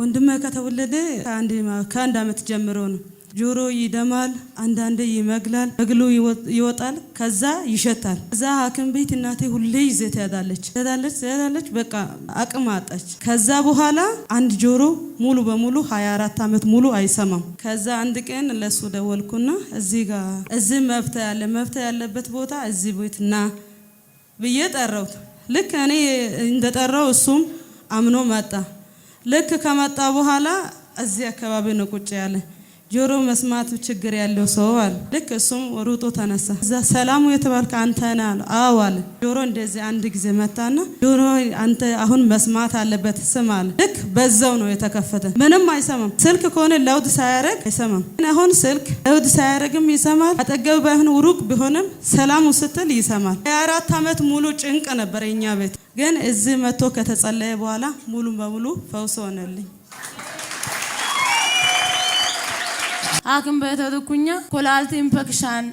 ወንድሜ ከተወለደ ከአንድ አመት ጀምሮ ነው። ጆሮ ይደማል፣ አንዳንዴ ይመግላል፣ እግሉ ይወጣል፣ ከዛ ይሸታል። ከዛ ሐኪም ቤት እናቴ ሁሌ ይዘት ያዳለች በቃ አቅም አጣች። ከዛ በኋላ አንድ ጆሮ ሙሉ በሙሉ 24 አመት ሙሉ አይሰማም። ከዛ አንድ ቀን ለሱ ደወልኩና እዚህ መፍትሄ ያለበት ቦታ እዚህ ቤትና ብዬ ጠራሁት። ልክ እኔ እንደጠራው እሱም አምኖ መጣ። ልክ ከመጣ በኋላ እዚህ አካባቢ ነው ቁጭ ያለ ጆሮ መስማት ችግር ያለው ሰው አለ። ልክ እሱም ሩጦ ተነሳ። እዛ ሰላሙ የተባልከ አንተ ነህ አለ። አዎ አለ። ጆሮ እንደዚህ አንድ ጊዜ መታና ጆሮ አንተ አሁን መስማት አለበት ስም አለ። ልክ በዛው ነው የተከፈተ። ምንም አይሰማም። ስልክ ከሆነ ላውድ ሳያረግ አይሰማም። አሁን ስልክ ላውድ ሳያረግም ይሰማል። አጠገብ ባይሆን ሩቅ ቢሆንም ሰላሙ ስትል ይሰማል። 24 አመት ሙሉ ጭንቅ ነበር የኛ ቤት። ግን እዚህ መጥቶ ከተጸለየ በኋላ ሙሉ በሙሉ ፈውስ ሆነልኝ። ሐኪም ቤት ሄድኩኝ። ኮላሊት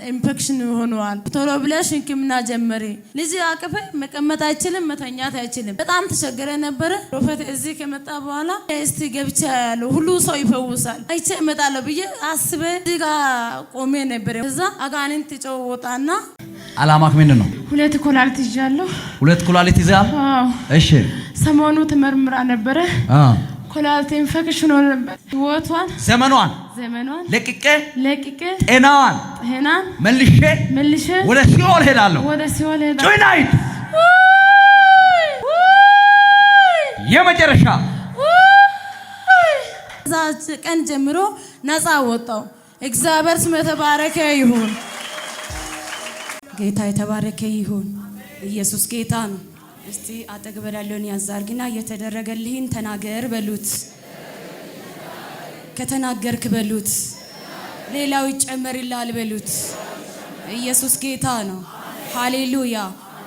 ኢንፌክሽን ሆኗል። ቶሎ ብለሽ ሕክምና ጀመሪ። ልጅ አቅፈ መቀመጥ አይችልም፣ መተኛት አይችልም። በጣም ተቸገረ ነበር። ፕሮፌት እዚህ ከመጣ በኋላ እስቲ ገብቼ ያለው ሁሉ ሰው ይፈውሳል አይቼ እመጣለሁ ብዬ አስቤ እዚህ ጋር ቆሜ ነበር። እዛ አጋንንት ጨወጣና አላማክ ምንድን ነው? ሁለት ኮላሊት ይዣለሁ። ሁለት ኮላሊት ይዛል? አዎ። እሺ። ሰሞኑ ተመርምራ ነበር። ኮላሊት ኢንፌክሽን ነበር። ህይወቷን ዘመኗን ለቅቄ ጤናዋን መልሼ ወደ ሲኦል ሄዳለሁ። ጩይናይት የመጨረሻ እዛ ቀን ጀምሮ ነፃ ወጣው። እግዚአብሔር ስም የተባረከ ይሁን። ጌታ የተባረከ ይሁን። ኢየሱስ ጌታ ነው። እስቲ አጠግበላለውን ያዛርግና የተደረገልህን ተናገር በሉት። ከተናገርክ በሉት ሌላው ይጨመርልሃል በሉት። ኢየሱስ ጌታ ነው። ሃሌሉያ።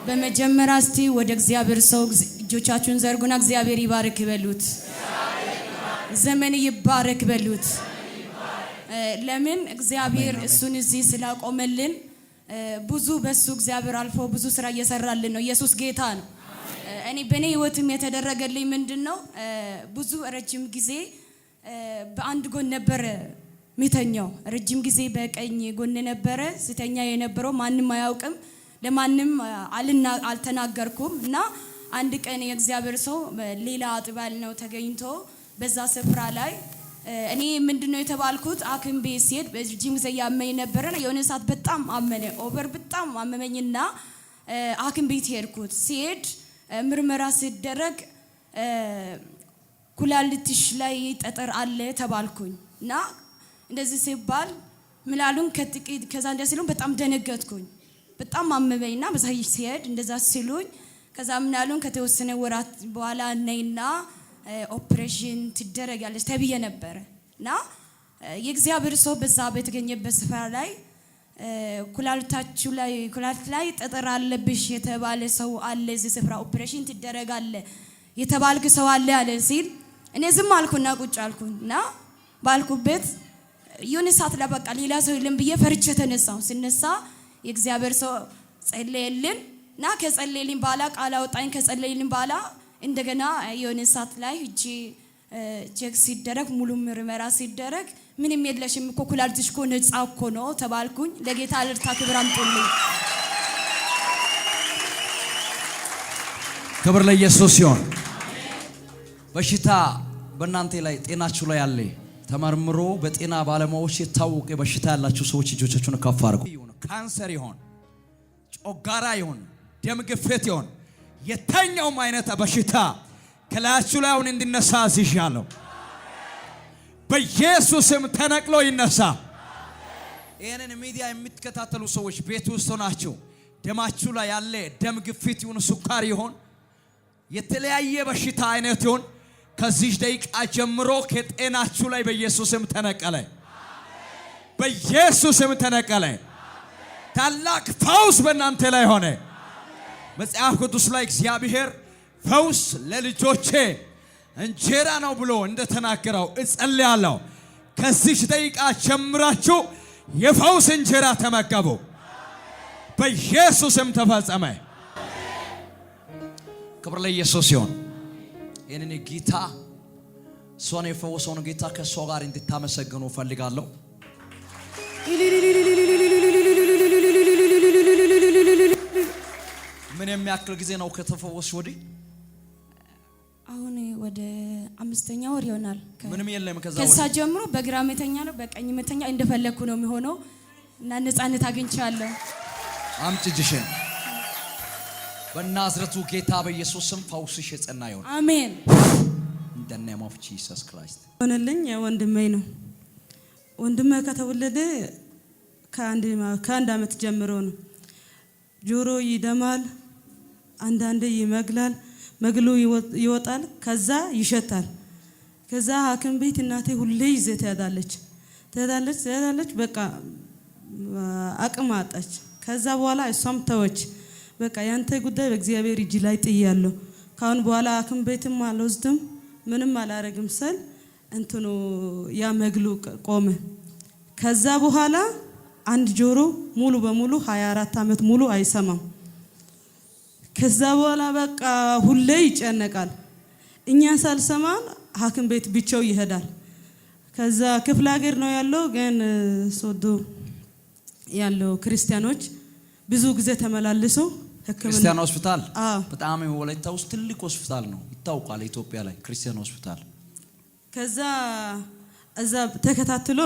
በመጀመሪያ እስቲ ወደ እግዚአብሔር ሰው እጆቻችሁን ዘርጉና እግዚአብሔር ይባርክ በሉት። ዘመን ይባረክ በሉት። ለምን እግዚአብሔር እሱን እዚህ ስላቆመልን ብዙ በሱ እግዚአብሔር አልፎ ብዙ ስራ እየሰራልን ነው። ኢየሱስ ጌታ ነው። እኔ በኔ ህይወትም የተደረገልኝ ምንድነው? ብዙ ረጅም ጊዜ በአንድ ጎን ነበር ሚተኛው። ረጅም ጊዜ በቀኝ ጎን ነበር ሲተኛ የነበረው። ማንንም አያውቅም፣ ለማንንም አልተናገርኩም። እና አንድ ቀን የእግዚአብሔር ሰው ሌላ አጥባል ነው ተገኝቶ በዛ ስፍራ ላይ እኔ ምንድነው የተባልኩት? ሐኪም ቤት ሲሄድ በረጅም ጊዜ ያመኝ ነበርና የሆነ ሰዓት በጣም አመነ። ኦቨር በጣም አመመኝና ሐኪም ቤት ሄድኩት። ሲሄድ ምርመራ ሲደረግ ኩላሊትሽ ላይ ጠጠር አለ ተባልኩኝ። እና እንደዚህ ሲባል ምላሉን ከዛ እንደሲሉን በጣም ደነገጥኩኝ። በጣም አመመኝና በዛ ሲሄድ እንደዛ ሲሉኝ ከዛ ምናሉን ከተወሰነ ወራት በኋላ ነይና ኦፕሬሽን ትደረጋለች ተብዬ ነበር። እና የእግዚአብሔር ሰው በዛ በተገኘበት ስፍራ ላይ ኩላሊት ላይ ጠጠር አለብሽ የተባለ ሰው አለ፣ እዚህ ስፍራ ኦፕሬሽን ትደረጋለ የተባልክ ሰው አለ አለ ሲል እኔ ዝም አልኩና ቁጭ አልኩና ባልኩበት የሆነ ሰዓት ላይ በቃ ሌላ ሰው የለም ብዬ ፈርቼ ተነሳሁ። ስነሳ የእግዚአብሔር ሰው ጸለየልንና ከጸለየልን በኋላ ቃል አወጣኝ። ከጸለየልን በኋላ እንደገና የሆነ ሰዓት ላይ እጂ ቼክ ሲደረግ ሙሉ ምርመራ ሲደረግ ምንም የለሽም እኮ ኩላሊትሽ እኮ ነፃ እኮ ነው ተባልኩኝ። ለጌታ አለርታ ክብር አምጡልኝ። ክብር ለኢየሱስ ይሁን። በሽታ በእናንተ ላይ ጤናችሁ ላይ ያለ ተመርምሮ በጤና ባለሙያዎች የታወቀ በሽታ ያላችሁ ሰዎች እጆቻችሁን ከፍ አድርጉ። ካንሰር ይሁን፣ ጮጋራ ይሁን፣ ደም ግፊት ይሁን፣ የተኛውም አይነት በሽታ ከላያችሁ ላይ አሁን እንዲነሳ አዝዣለሁ። በኢየሱስም ተነቅሎ ይነሳ። ይሄንን ሚዲያ የምትከታተሉ ሰዎች ቤት ውስጥ ሆናችሁ ደማችሁ ላይ ያለ ደም ግፊት ይሁን፣ ሱካር ይሁን፣ የተለያየ በሽታ አይነት ይሁን ከዚህ ደቂቃ ጀምሮ ከጤናችሁ ላይ በኢየሱስም ተነቀለ። በኢየሱስም ተነቀለ። ታላቅ ፈውስ በእናንተ ላይ ሆነ። መጽሐፍ ቅዱስ ላይ እግዚአብሔር ፈውስ ለልጆቼ እንጀራ ነው ብሎ እንደተናገረው እጸልያለሁ። ከዚህ ደቂቃ ጀምራችሁ የፈውስ እንጀራ ተመገቡ። በኢየሱስም ተፈጸመ። ክብር ለኢየሱስ ይሁን። ይህንን ጌታ እሷን የፈወሰውን ጌታ ከሷ ጋር እንድታመሰግኑ ፈልጋለሁ። ምን የሚያክል ጊዜ ነው ከተፈወስሽ ወዲህ? አሁን ወደ 5ኛ ወር ይሆናል። ምንም የለም ከዛ ጀምሮ በግራ መተኛ ነው በቀኝ መተኛ እንደፈለኩ ነው የሚሆነው እና ነፃነት አግኝቻለሁ። አምጪ እጅሽን። በናዝሬቱ ጌታ በኢየሱስ ስም ፈውስሽ የጸና ይሁን። አሜን። In the name of Jesus Christ. ሆነልኝ ወንድሜ ነው። ወንድሜ ከተወለደ ከአንድ ዓመት ጀምሮ ነው። ጆሮ ይደማል፣ አንዳንዴ ይመግላል፣ መግሉ ይወጣል፣ ከዛ ይሸታል። ከዛ ሐኪም ቤት እናቴ ሁሌ ይዘት ትሄዳለች። በቃ አቅም አጣች። ከዛ በኋላ እሷም ተወች። በቃ ያንተ ጉዳይ በእግዚአብሔር እጅ ላይ ጥያለሁ። ካሁን በኋላ ሐኪም ቤትም አልወስድም ምንም አላረግም ስል እንትኑ ያ መግሉ ቆመ። ከዛ በኋላ አንድ ጆሮ ሙሉ በሙሉ 24 ዓመት ሙሉ አይሰማም። ከዛ በኋላ በቃ ሁሌ ይጨነቃል። እኛ ሳልሰማን ሐኪም ቤት ብቻው ይሄዳል። ከዛ ክፍለ ሀገር ነው ያለው፣ ግን ሶዶ ያለው ክርስቲያኖች ብዙ ጊዜ ተመላልሰው ክርስቲያን ሆስፒታል በጣም ወላይታ ውስጥ ትልቅ ሆስፒታል ነው ይታወቃል፣ ኢትዮጵያ ላይ ክርስቲያን ሆስፒታል። ከዛ እዛ ተከታትሎ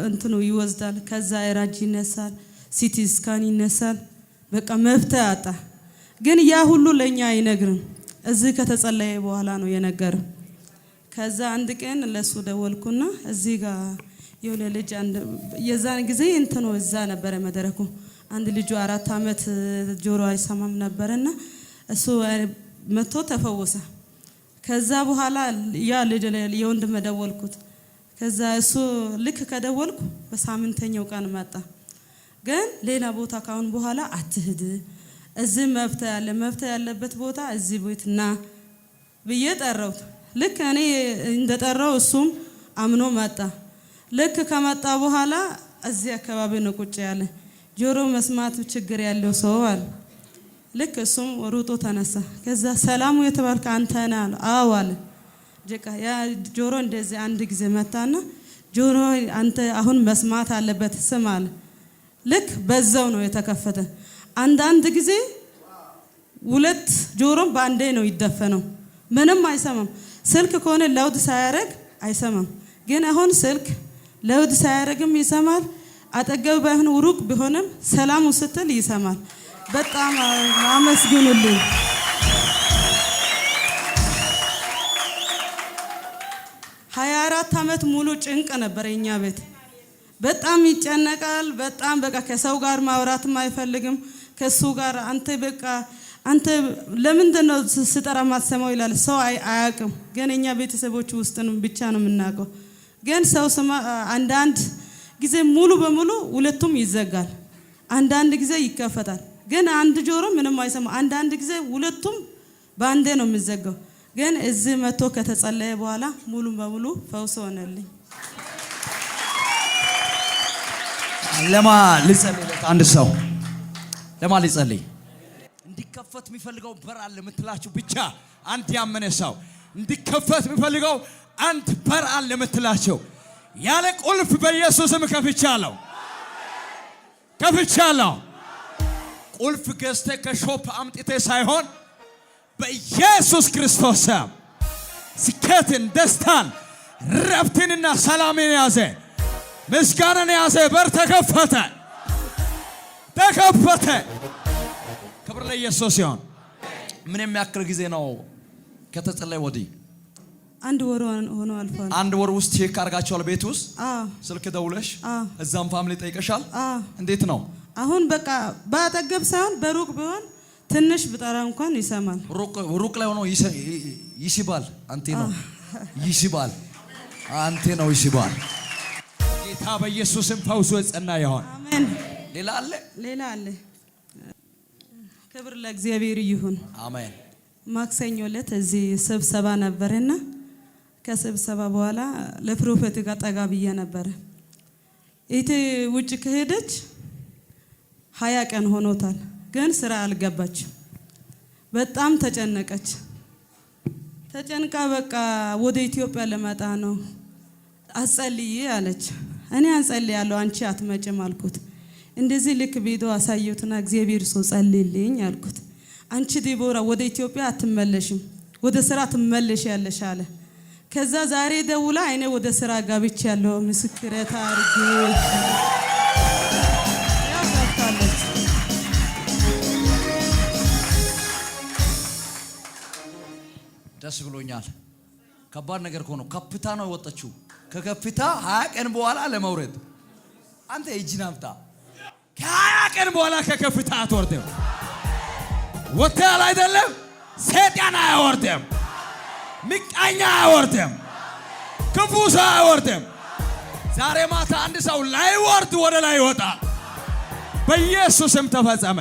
እንትኑ ይወስዳል። ከዛ ኤራጂ ይነሳል፣ ሲቲ ስካን ይነሳል። በቃ መፍትሄ አጣ። ግን ያ ሁሉ ለኛ አይነግርም። እዚህ ከተጸለየ በኋላ ነው የነገረው። ከዛ አንድ ቀን ለሱ ደወልኩና እዚህ ጋር የሆነ ልጅ የዛን ጊዜ እንትኑ እዛ ነበረ መድረኩ። አንድ ልጁ 4 ዓመት ጆሮ አይሰማም ነበርና እሱ መጥቶ ተፈወሰ። ከዛ በኋላ ያ ልጅ የወንድም ደወልኩት። ከዛ እሱ ልክ ከደወልኩ በሳምንተኛው ቀን መጣ። ግን ሌላ ቦታ ካሁን በኋላ አትሂድ፣ እዚህ መፍትሄ ያለበት ቦታ እዚህ ቤትና ብዬ ጠራሁት። ልክ እኔ እንደጠራው እሱም አምኖ መጣ። ልክ ከመጣ በኋላ እዚህ አካባቢ ነው ቁጭ ያለ ጆሮ መስማት ችግር ያለው ሰው አለ። ልክ እሱም ሩጦ ተነሳ። ከዛ ሰላሙ የተባልከ አንተ ነህ አለ። አዎ አለ። ያ ጆሮ እንደዚህ አንድ ጊዜ መታና ጆሮ አንተ አሁን መስማት አለበት ስም አለ። ልክ በዛው ነው የተከፈተ። አንዳንድ ጊዜ 2 ጆሮም በአንዴ ነው ይደፈነው፣ ምንም አይሰማም። ስልክ ከሆነ ላውድ ሳያረግ አይሰማም። ግን አሁን ስልክ ላውድ ሳያረግም ይሰማል። አጠገብ ባይሆን ሩቅ ቢሆንም ሰላሙ ስትል ይሰማል። በጣም አመስግኑልኝ። 24 ዓመት ሙሉ ጭንቅ ነበር የኛ ቤት። በጣም ይጨነቃል። በጣም በቃ ከሰው ጋር ማውራትም አይፈልግም። ከሱ ጋር አንተ ለምንድን ነው ስጠራ ማትሰማው ይላል። ሰው አያውቅም። ግን እኛ ቤተሰቦች ውስጥ ነው ብቻ ነው የምናውቀው። ግን ሰው ስማ አንዳንድ ጊዜ ሙሉ በሙሉ ሁለቱም ይዘጋል፣ አንዳንድ ጊዜ ይከፈታል። ግን አንድ ጆሮ ምንም አይሰማ። አንዳንድ ጊዜ ሁለቱም ባንዴ ነው የሚዘጋው። ግን እዚህ መጥቶ ከተጸለየ በኋላ ሙሉ በሙሉ ፈውስ ሆነልኝ። ለማ ልጸልይ አንድ ሰው ለማ ልጸልይ እንዲከፈት የሚፈልገው በር አለ የምትላችሁ ብቻ አንድ ያመነ ሰው እንዲከፈት የሚፈልገው አንድ በር አለ የምትላችሁ ያለ ቁልፍ በኢየሱስም ከፍቻለሁ። ቁልፍ ገዝተ ከሾፕ አምጥተ ሳይሆን በኢየሱስ ክርስቶስ ስም ስኬትን፣ ደስታን፣ ረፍትንና ሰላምን ያዘ ምስጋናን ያዘ በር ተከፈተ። ክብር ለኢየሱስ ይሁን። ምን የሚያክል ጊዜ ነው ከተጸለየ ወዲህ? 1 ወር ሆኖ አልፏል። 1 ወር ውስጥ ቼክ አድርጋችኋል? ቤት ውስጥ ስልክ ደውለሽ እዛም ፋሚሊ ጠይቀሻል? እንዴት ነው አሁን? በቃ ባጠገብ ሳይሆን በሩቅ ቢሆን ትንሽ ብጠራ እንኳን ይሰማል። ሩቅ ላይ ሆኖ ይስባል። አንተ ነው ይስባል። ጌታ በኢየሱስም ፈውሱ የጸና ይሁን። አሜን። ሌላ አለ። ክብር ለእግዚአብሔር ይሁን። አሜን። ማክሰኞ ዕለት እዚህ ስብሰባ ነበርና ከስብሰባ በኋላ ለፕሮፌት ጋር ጠጋ ብዬ ነበር። እቴ ውጭ ከሄደች 20 ቀን ሆኖታል፣ ግን ስራ አልገባችም። በጣም ተጨነቀች። ተጨንቃ በቃ ወደ ኢትዮጵያ ለመጣ ነው አጸልይ አለች። እኔ አንጸልያለሁ አንቺ አትመጭም አልኩት። እንደዚህ ልክ ቪዲዮ አሳየሁትና እግዚአብሔር ሰው ጸልይልኝ አልኩት። አንቺ ዲቦራ ወደ ኢትዮጵያ አትመለሽም፣ ወደ ስራ ትመለሻለሽ አለ። ከዛ ዛሬ ደውላ እኔ ወደ ስራ ገብቻለሁ ምስክርነት አድርጌ ያሳፍታለች። ደስ ብሎኛል። ከባድ ነገር ሆኖ ከፍታ ነው የወጣችው። ከከፍታ 20 ቀን በኋላ ለመውረድ አንተ እጅን አምጣ። ከ20 ቀን በኋላ ከከፍታ አትወርድም። ወጥተሃል አይደለም? ሰይጣን አይወርድም፣ ምቀኛ አይወርድም፣ ክፉ ሰው አይወርድም። ዛሬ ማታ አንድ ሰው ላይወርድ ወደ ላይ ይወጣል። በኢየሱስም ተፈጸመ።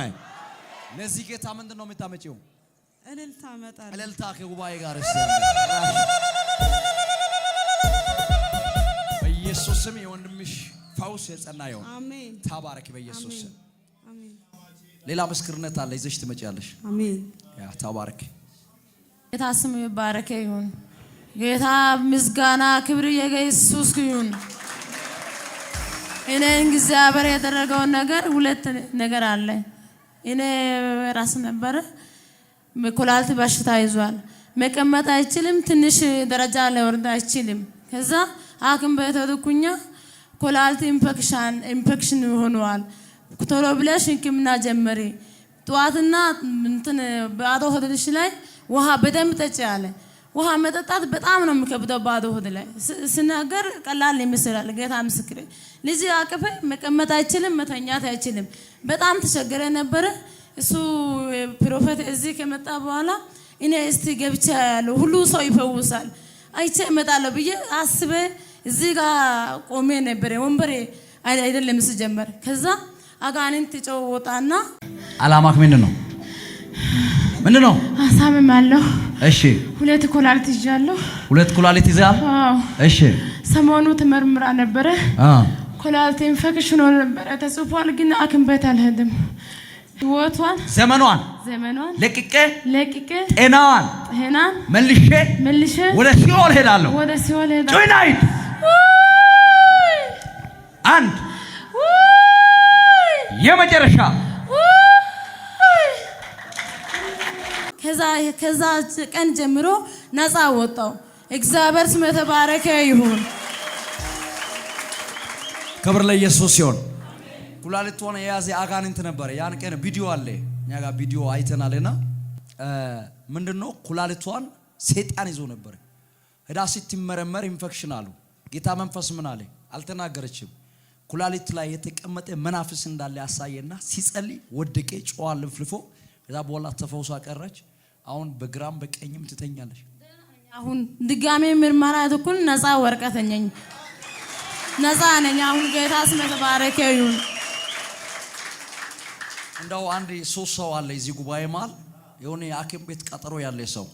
ለዚህ ጌታ ምንድን ነው የምታመጪው? እልልታ አመጣለሁ። እልልታ ከጉባኤ ጋር እስቲ በኢየሱስም የወንድምሽ ፈውስ የጸና ይሁን። አሜን። ተባረክ በኢየሱስም። አሜን። ሌላ ምስክርነት አለ ይዘሽ ትመጪያለሽ። አሜን። ያ ተባረክ። ጌታ ስሙ ይባረክ ይሁን። ጌታ ምስጋና ክብር የኢየሱስ ይሁን። እኔ እግዚአብሔር ያደረገው ነገር ሁለት ነገር አለ። እኔ ራስ ነበር ኩላሊት በሽታ ይዟል። መቀመጥ አይችልም። ትንሽ ደረጃ ለወርድ አይችልም። ከዛ ሐኪም ቤት ሄድኩኝ። ኩላሊት ኢንፌክሽን ሆኗል። ቶሎ ብለሽ ሕክምና ጀመሪ። ጠዋትና እንትን ባዶ ሆድሽ ላይ ውሃ በደንብ ጠጪ አለ። ውሃ መጠጣት በጣም ነው የሚከብደው። ባዶ ሆድ ላይ ስናገር ቀላል ይመስላል። ጌታ ምስክሬ። ልጅ አቅፈ መቀመጥ አይችልም፣ መተኛት አይችልም። በጣም ተቸገረ ነበረ። እሱ ፕሮፌት እዚህ ከመጣ በኋላ እኔ እስቲ ገብቼ ያለው ሁሉ ሰው ይፈውሳል አይቼ እመጣለሁ ብዬ አስበ እዚህ ጋር ቆሜ ነበር። ወንበሬ አይደለም ሲጀመር። ከዛ አጋንንት ወጣና አላማክ ምንድነው? ምንድነው? አሳምማለሁ። እሺ። ሁለት ኩላሊት ይዣለሁ። ሁለት ኩላሊት ይዛል? አዎ። እሺ። ሰሞኑ ተመርምራ ነበረ። ኩላሊት ኢንፌክሽን ሆኖ ነበረ ተጽፏል፣ ግን ሐኪም ቤት አልሄድም። ህይወቷን ዘመኗን ለቅቄ ጤናዋን መልሼ ወደ ሲኦል ሄዳለሁ። ጆይናይት አንድ የመጨረሻ ከዛ ቀን ጀምሮ ነፃ ወጣው። እግዚአብሔር ስም የተባረከ ይሁን። ክብር ለኢየሱስ ይሁን። ኩላሊቷን የያዘ አጋንንት ነበር። ያን ቀን ቪዲዮ አለ፣ እኛ ጋር ቪዲዮ አይተናልና ምንድነው ኩላሊቷን ሰይጣን ይዞ ነበር። ሄዳ ስትመረመር ኢንፌክሽን አሉ። ጌታ መንፈስ ምን አለ? አልተናገረችም። ኩላሊት ላይ የተቀመጠ መናፍስ እንዳለ ያሳየና ሲጸልይ ወደቀ፣ ጮኸ፣ ልፍልፎ። ከዛ በኋላ ተፈውሳ ቀረች። አሁን በግራም በቀኝም ትተኛለች። አሁን ድጋሜ ምርመራ ተኩል ነፃ ወርቀተኛኝ ነፃ ነኝ። አሁን ጌታ ስም የተባረከ ይሁን። እንደው አንድ ሶስት ሰው አለ እዚህ ጉባኤ መሃል የሆነ የሐኪም ቤት ቀጠሮ ያለ ሰው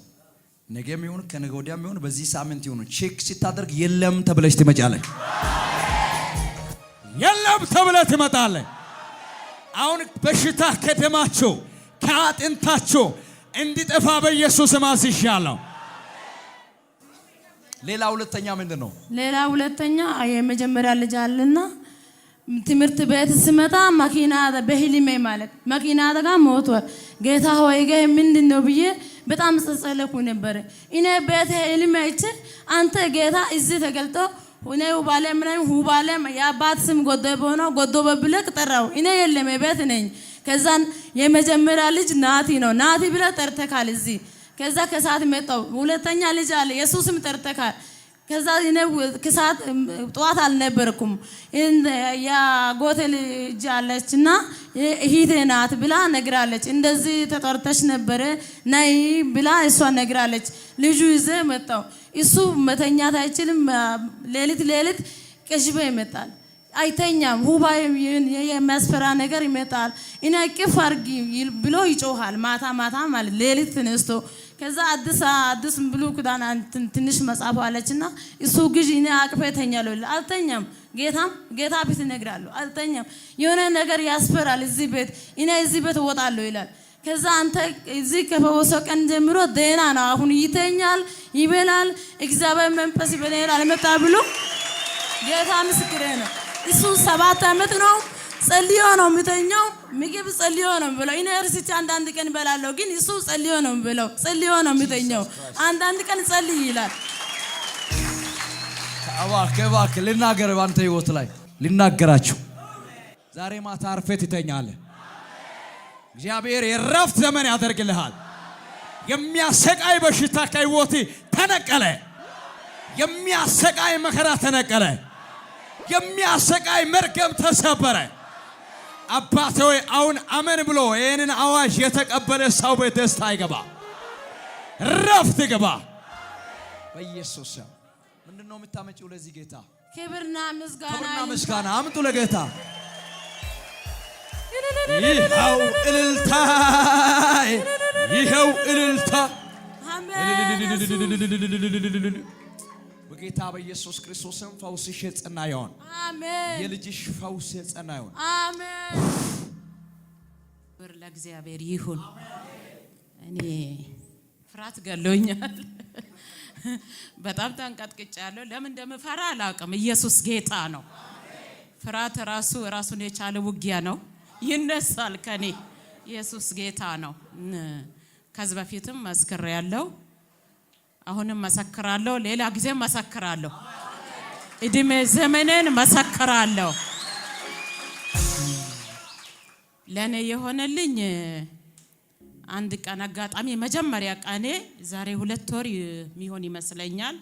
ነገም ይሁን ከነገ ወዲያም ይሁን በዚህ ሳምንት ይሁን ቼክ ሲታደርግ የለም ተብለሽ ትመጫለሽ። የለም ተብለሽ ትመጣለሽ። አሁን በሽታ ከደማቸው ከአጥንታቸው እንዲጠፋ በኢየሱስ ስም አዝዣለሁ። ሌላ ሁለተኛ ምንድነው? ሌላ ሁለተኛ የመጀመሪያ ልጅ አለና ትምህርት ቤት ስመጣ መኪና በህልሜ ማለት መኪና አደጋ ሞቷል። ጌታ ሆይ ገ ምንድነው ብዬ በጣም ጸጸለኩ ነበር። እኔ ቤት ህልሜ አይቼ አንተ ጌታ እዚህ ተገልጦ ሁኔው ባለም ላይ ሁባለም ያባት ስም ጎደቦ ነው ጎደቦ ብለህ ጠራው። እኔ የለም ቤት ነኝ። ከዛን የመጀመሪያ ልጅ ናቲ ነው። ናቲ ብለህ ጠርተካል እዚህ። ከዛ ከሰዓት መጣው ሁለተኛ ልጅ አለ ኢየሱስም ጠርተካል። ከዛ እኔ ከሰዓት ጧት አልነበርኩም። ያ ጎተል ልጅ አለችና እህቴ ናት ብላ ነግራለች። እንደዚህ ተጠርተሽ ነበረ ነይ ብላ እሷ ነግራለች። ልጁ ይዘ መጣው። እሱ መተኛት አይችልም። ሌሊት ቅዥበ ይመጣል። አይተኛም። ሁባ የሚያስፈራ ነገር ይመጣል። እኔ ቅፍ አርጊ ብሎ ይጮሃል። ማታ ማለት ሌሊት ተነስቶ ከዛ አዲስ ብሉ ኩዳን ትንሽ መጻፍ አለችና እሱ ግጅ እኔ አቅፌ ተኛለሁ። አልተኛም። ጌታ ፊት እነግራለሁ። አልተኛም። የሆነ ነገር ያስፈራል እዚህ ቤት እኔ እዚህ ቤት እወጣለሁ ይላል። ከዛ አንተ እዚህ ከፈወሰው ቀን ጀምሮ ደህና ነው። አሁን ይተኛል፣ ይበላል፣ እግዚአብሔር መንፈስ በኔል አልመጣ ብሎ ጌታ ምስክሬ ነው። እሱ 7 ዓመት ነው ጸልዮ ነው የሚተኛው። ምግብ ጸልዮ ነው የሚበላው። ዩኒቨርሲቲ አንዳንድ ቀን ይበላለሁ፣ ግን እሱ ጸልዮ ነው የሚበላው። ጸልዮ ነው የሚተኛው። አንዳንድ ቀን ጸልይ ይላል። እባክህ ልናገር፣ ባንተ ህይወት ላይ ልናገራችሁ። ዛሬ ማታ አርፈህ ትተኛለህ። እግዚአብሔር የረፍት ዘመን ያደርግልሃል። የሚያሰቃይ በሽታ ከህይወት ተነቀለ። የሚያሰቃይ መከራ ተነቀለ። የሚያሰቃይ መርገም ተሰበረ። አባቴ ሆይ አሁን አመን ብሎ ይህንን አዋጅ የተቀበለ ሰው በደስታ ይገባ፣ ረፍት ይገባ በኢየሱስ ስም። ምንድነው የምታመጪው ለዚህ ጌታ? ክብርና ምስጋና አምጡ ለጌታ። ይኸው እልልታ፣ ይኸው እልልታ። በጌታ በኢየሱስ ክርስቶስም ፈውስሽ የጸና ይሁን። አሜን። የልጅሽ ፈውስ የጸና ይሁን። አሜን። ክብር ለእግዚአብሔር ይሁን። እኔ ፍርሃት ገሎኛል። በጣም ተንቀጥቅጫለሁ። ለምን እንደምፈራ አላውቅም። ኢየሱስ ጌታ ነው። ፍርሃት ራሱን የቻለ ውጊያ ነው። ይነሳል ከኔ። ኢየሱስ ጌታ ነው። ከዚህ በፊትም መስክሬያለሁ፣ አሁንም መሰክራለሁ፣ ሌላ ጊዜም መሰክራለሁ። እድሜ ዘመኔን መሰክራለሁ። ለኔ የሆነልኝ አንድ ቀን አጋጣሚ መጀመሪያ ቀኔ ዛሬ 2 ወር የሚሆን ይመስለኛል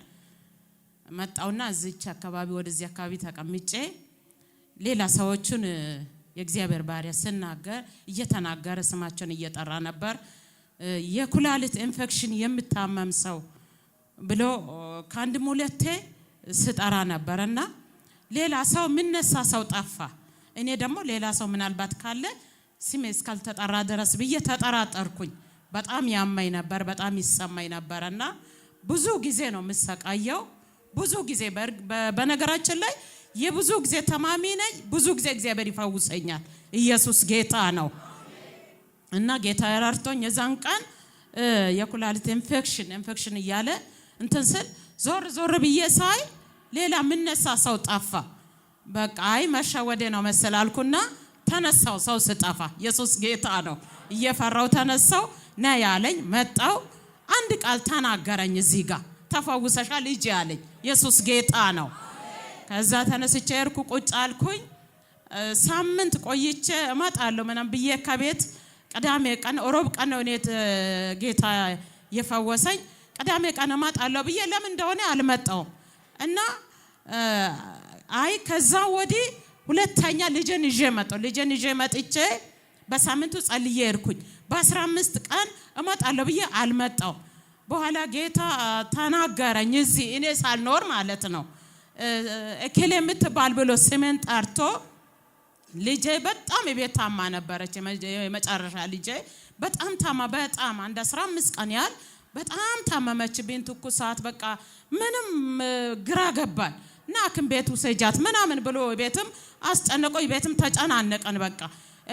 መጣውና እዚች አካባቢ ወደዚህ አካባቢ ተቀምጬ ሌላ ሰዎችን የእግዚአብሔር ባሪያ ስናገር እየተናገረ ስማቸውን እየጠራ ነበር። የኩላሊት ኢንፌክሽን የምታመም ሰው ብሎ ከአንድም 2 ስጠራ ነበርና ሌላ ሰው ምንነሳ ሰው ጠፋ። እኔ ደግሞ ሌላ ሰው ምናልባት ካለ ስሜ እስካልተጠራ ድረስ ብዬ ተጠራጠርኩኝ። በጣም ያመኝ ነበር፣ በጣም ይሰማኝ ነበርና ብዙ ጊዜ ነው የምሰቃየው። ብዙ ጊዜ በነገራችን ላይ የብዙ ጊዜ ተማሚ ነኝ። ብዙ ጊዜ እግዚአብሔር ይፈውሰኛል። ኢየሱስ ጌታ ነው። እና ጌታ ያራርቶኝ የዛን ቀን የኩላሊት ኢንፌክሽን እያለ እንትን ስል ዞር ብዬ ሳይ ሌላ ምንነሳ ሰው ጠፋ። በቃ አይ መሸወዴ ነው መሰላልኩና ተነሳው። ሰው ስጠፋ ኢየሱስ ጌታ ነው። እየፈራው ተነሳው። ና ያለኝ መጣው። አንድ ቃል ተናገረኝ። እዚህ ጋር ተፈውሰሻል ልጅ ያለኝ ኢየሱስ ጌታ ነው። ከዛ ተነስቼ እርኩ ቁጭ አልኩኝ። ሳምንት ቆይቼ እመጣለሁ ምናምን ብዬ ከቤት ቅዳሜ ቀን ሮብ ቀን ነው እኔ ጌታ የፈወሰኝ። ቅዳሜ ቀን እመጣለሁ ብዬ ለምን እንደሆነ አልመጣውም። እና አይ ከዛ ወዲህ ሁለተኛ ልጄን ይዤ መጥቼ በሳምንቱ ጸልዬ እርኩኝ። በ15 ቀን እመጣለሁ ብዬ አልመጣው። በኋላ ጌታ ተናገረኝ። እዚህ እኔ ሳልኖር ማለት ነው። እከሌ የምትባል ብሎ ስሜን ጠርቶ ልጄ በጣም የቤት ታማ ነበረች። የመጨረሻ ልጄ በጣም ታማ፣ በጣም አንድ 15 ቀን ያህል በጣም ታመመችብኝ። ትኩሳት በቃ ምንም ግራ ገባን እና ሐኪም ቤት ውሰጃት ምናምን ብሎ ቤትም አስጨነቆኝ። ቤትም ተጨናነቀን። በቃ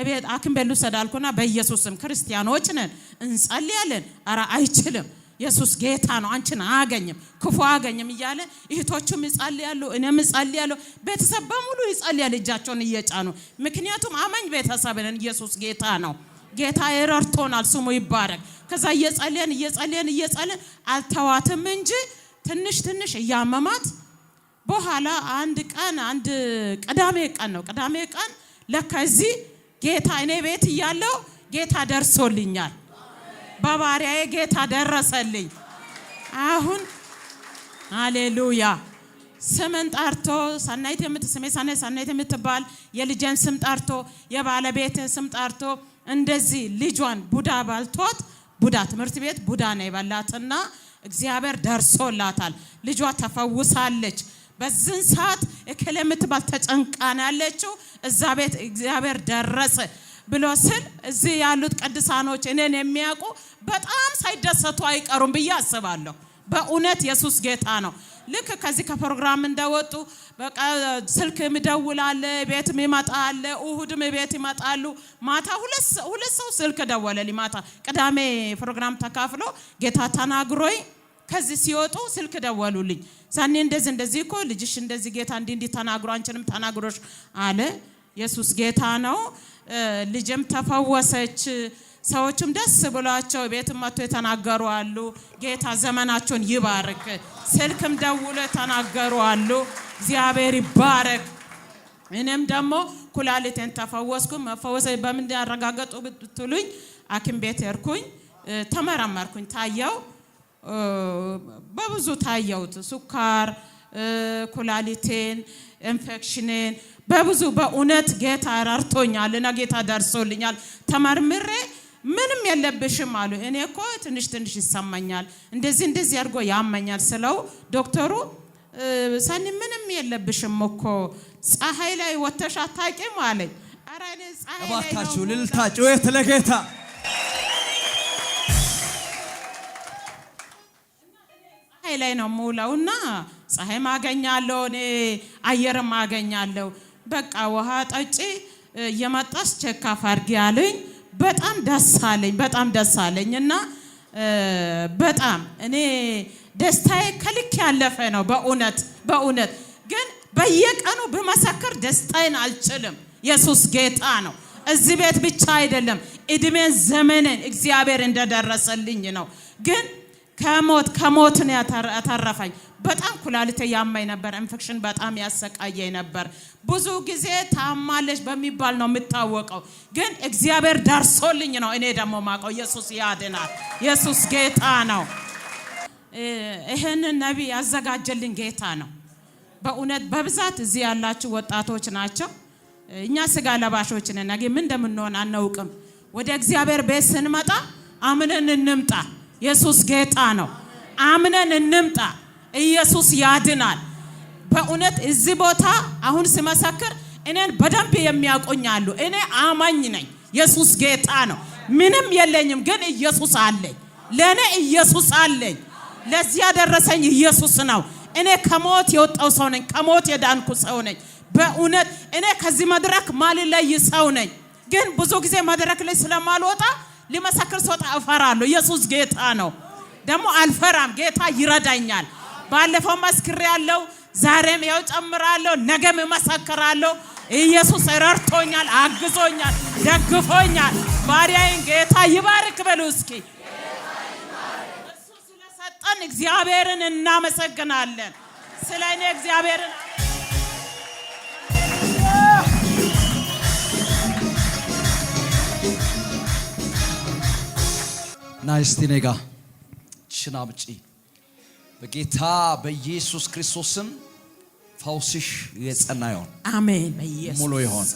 ቤት ሐኪም ቤት ልውሰዳልኩና በኢየሱስም ክርስቲያኖች ነን እንጸልያለን። ኧረ አይችልም ኢየሱስ ጌታ ነው፣ አንቺን አያገኝም፣ ክፉ አያገኝም እያለ እህቶቹም ይጸልያሉ፣ እኔም እጸልያለሁ። ቤተሰብ በሙሉ ይጸልያል እጃቸውን እየጫኑ። ምክንያቱም አማኝ ቤተሰብ ነን። ኢየሱስ ጌታ ነው። ጌታ ይረድቶናል፣ ስሙ ይባረክ። ከዛ እየጸለየን አልተዋትም እንጂ ትንሽ እያመማት በኋላ አንድ ቅዳሜ ቀን ለከዚህ ጌታ እኔ ቤት እያለሁ ጌታ ደርሶልኛል። በባሪያዬ ጌታ ደረሰልኝ። አሁን ሃሌሉያ። ስምን ጠርቶ ሰናይት የምትባል የልጄን ስም ጠርቶ የባለቤቴን ስም ጠርቶ እንደዚህ ልጇን ቡዳ ባልቶት ቡዳ ትምህርት ቤት ቡዳ ነው ይበላትና እግዚአብሔር ደርሶላታል። ልጇ ተፈውሳለች። በዚህ ሰዓት እከሌ የምትባል ተጨንቃና ያለችው እዛ ቤት እግዚአብሔር ደረሰ ብሎ ስል እዚህ ያሉት ቅዱሳኖች እኔን የሚያውቁ በጣም ሳይደሰቱ አይቀሩም ብዬ አስባለሁ። በእውነት ኢየሱስ ጌታ ነው። ልክ ከዚህ ከፕሮግራም እንደወጡ በቃ ስልክ ምደውላለ ቤትም ይመጣል እሁድም ቤት ይመጣሉ ማታ ሁለት ሰው ስልክ ደወለልኝ ማታ ቅዳሜ ፕሮግራም ተካፍሎ ጌታ ተናግሮኝ ከዚህ ሲወጡ ስልክ ደወሉልኝ ሳኔ እንደዚህ እኮ ልጅሽ እንደዚህ ጌታ እንዲህ ተናግሮ አንቺንም ተናግሮሽ አለ ኢየሱስ ጌታ ነው ልጅም ተፈወሰች ሰዎችም ደስ ብሏቸው ቤትም መጥቶ የተናገሩ አሉ ጌታ ዘመናቸውን ይባርክ ስልክም ደውሎ ተናገሩ አሉ እግዚአብሔር ይባረክ እኔም ደግሞ ኩላሊቴን ተፈወስኩ መፈወሴ በምን ያረጋገጡ ብትሉኝ ሐኪም ቤት ሄድኩኝ ተመረመርኩኝ ታየው በብዙ ታየውት ሱካር ኩላሊቴን ኢንፌክሽንን በብዙ በእውነት ጌታ ረድቶኛልና ጌታ ደርሶልኛል ተመርምሬ ምንም የለብሽም አሉ እኔ እኮ ትንሽ ይሰማኛል እንደዚህ አድርጎ ያመኛል ስለው ዶክተሩ ሳኒ ምንም የለብሽም እኮ ፀሐይ ላይ ወተሽ አታቂም አለኝ ኧረ እኔ ፀሐይ ላይ አባታችሁ ልልታጩ የተለጌታ ፀሐይ ላይ ነው ሙላውና ፀሐይ ማገኛለሁ እኔ አየር ማገኛለሁ በቃ ውሃ ጠጪ የመጣስ ቼክአፕ አድርጊ አለኝ በጣም ደስ አለኝና በጣም እኔ ደስታዬ ከልክ ያለፈ ነው በእውነት ግን በየቀኑ በመሰከር ደስታዬን አልችልም ኢየሱስ ጌታ ነው እዚህ ቤት ብቻ አይደለም እድሜን ዘመንን እግዚአብሔር እንደደረሰልኝ ነው ግን ከሞት ነው ያተረፈኝ በጣም ኩላሊቴ ያመኝ ነበር ኢንፌክሽን በጣም ያሰቃየኝ ነበር ብዙ ጊዜ ታማለሽ በሚባል ነው የምታወቀው ግን እግዚአብሔር ደርሶልኝ ነው እኔ ደግሞ ማቀው ኢየሱስ ያድናል ኢየሱስ ጌታ ነው ይሄን ነብይ ያዘጋጀልኝ ጌታ ነው በእውነት በብዛት እዚህ ያላችሁ ወጣቶች ናቸው እኛ ስጋ ለባሾች ነን ነገ ምን እንደምንሆን አናውቅም ወደ እግዚአብሔር ቤት ስንመጣ አምነን እንምጣ ኢየሱስ ጌታ ነው አምነን እንምጣ ኢየሱስ ያድናል በእውነት እዚህ ቦታ አሁን ስመሰክር እኔን በደንብ የሚያቆኛሉ እኔ አማኝ ነኝ ኢየሱስ ጌታ ነው ምንም የለኝም ግን ኢየሱስ አለኝ ለኔ ኢየሱስ አለኝ ለዚህ ያደረሰኝ ኢየሱስ ነው እኔ ከሞት የወጣው ሰው ነኝ ከሞት የዳንኩ ሰው ነኝ በእውነት እኔ ከዚህ መድረክ ማልለይ ሰው ነኝ ግን ብዙ ጊዜ መድረክ ላይ ስለማልወጣ ሊመሰክር ሰው ታፈራለሁ ኢየሱስ ጌታ ነው ደግሞ አልፈራም ጌታ ይረዳኛል ባለፈው መስክሬያለሁ ዛሬም ያው ጨምራለሁ ነገም መሰክራለሁ ኢየሱስ ረድቶኛል አግዞኛል ደግፎኛል ባሪያዬን ጌታ ይባርክ በሉ እስኪ እሱ ስለሰጠን እግዚአብሔርን እናመሰግናለን ስለኔ እግዚአብሔርን ናይስቲ ኔጋ ሽናምጪ በጌታ በኢየሱስ ክርስቶስም ፈውስሽ የጸና ይሁን አሜን በኢየሱስ ሙሉ ይሁን